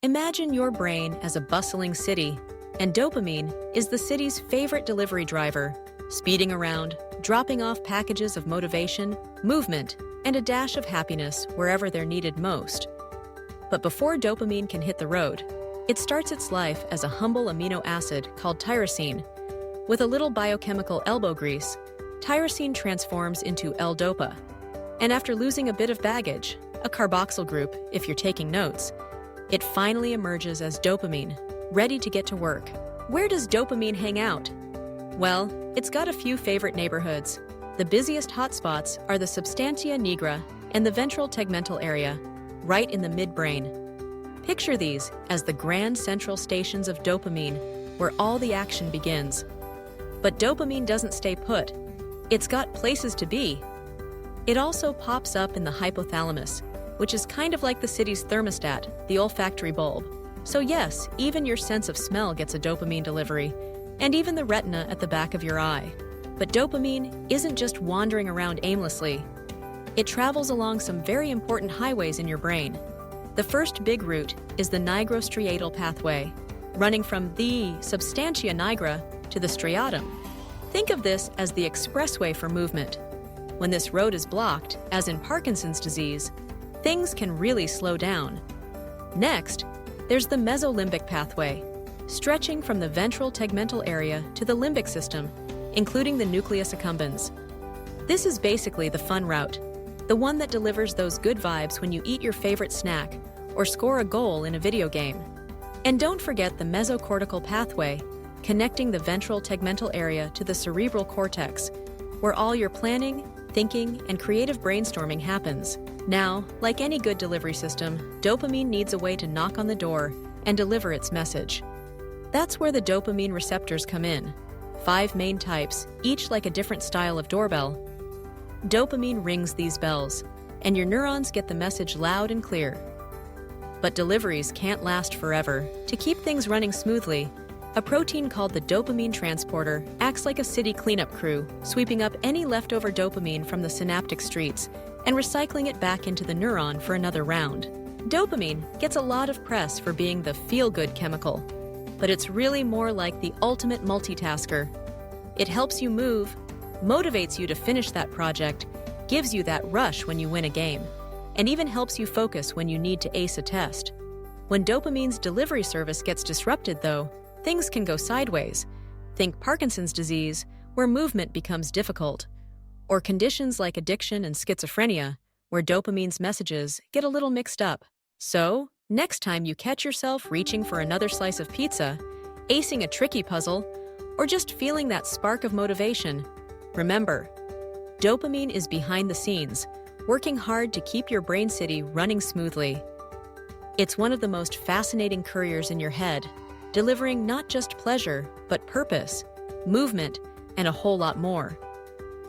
Imagine your brain as a bustling city, and dopamine is the city's favorite delivery driver, speeding around, dropping off packages of motivation, movement, and a dash of happiness wherever they're needed most. But before dopamine can hit the road, it starts its life as a humble amino acid called tyrosine. With a little biochemical elbow grease, tyrosine transforms into L-dopa. And after losing a bit of baggage, a carboxyl group if you're taking notes, it finally emerges as dopamine, ready to get to work. Where does dopamine hang out? Well, it's got a few favorite neighborhoods. The busiest hotspots are the substantia nigra and the ventral tegmental area, right in the midbrain. Picture these as the grand central stations of dopamine, where all the action begins. But dopamine doesn't stay put. It's got places to be. It also pops up in the hypothalamus, which is kind of like the city's thermostat, the olfactory bulb. So yes, even your sense of smell gets a dopamine delivery, and even the retina at the back of your eye. But dopamine isn't just wandering around aimlessly. It travels along some very important highways in your brain. The first big route is the nigrostriatal pathway, running from the substantia nigra to the striatum. Think of this as the expressway for movement. When this road is blocked, as in Parkinson's disease, things can really slow down. Next, there's the mesolimbic pathway, stretching from the ventral tegmental area to the limbic system, including the nucleus accumbens. This is basically the fun route, the one that delivers those good vibes when you eat your favorite snack or score a goal in a video game. And don't forget the mesocortical pathway, connecting the ventral tegmental area to the cerebral cortex, where all your planning, thinking, and creative brainstorming happens. Now, like any good delivery system, dopamine needs a way to knock on the door and deliver its message. That's where the dopamine receptors come in. 5 main types, each like a different style of doorbell. Dopamine rings these bells, and your neurons get the message loud and clear. But deliveries can't last forever. To keep things running smoothly, a protein called the dopamine transporter acts like a city cleanup crew, sweeping up any leftover dopamine from the synaptic streets and recycling it back into the neuron for another round. Dopamine gets a lot of press for being the feel-good chemical, but it's really more like the ultimate multitasker. It helps you move, motivates you to finish that project, gives you that rush when you win a game, and even helps you focus when you need to ace a test. When dopamine's delivery service gets disrupted, though, things can go sideways. Think Parkinson's disease, where movement becomes difficult, or conditions like addiction and schizophrenia, where dopamine's messages get a little mixed up. So, next time you catch yourself reaching for another slice of pizza, acing a tricky puzzle, or just feeling that spark of motivation, remember, dopamine is behind the scenes, working hard to keep your brain city running smoothly. It's one of the most fascinating couriers in your head, delivering not just pleasure, but purpose, movement, and a whole lot more.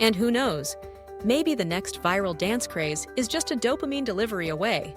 And who knows, maybe the next viral dance craze is just a dopamine delivery away.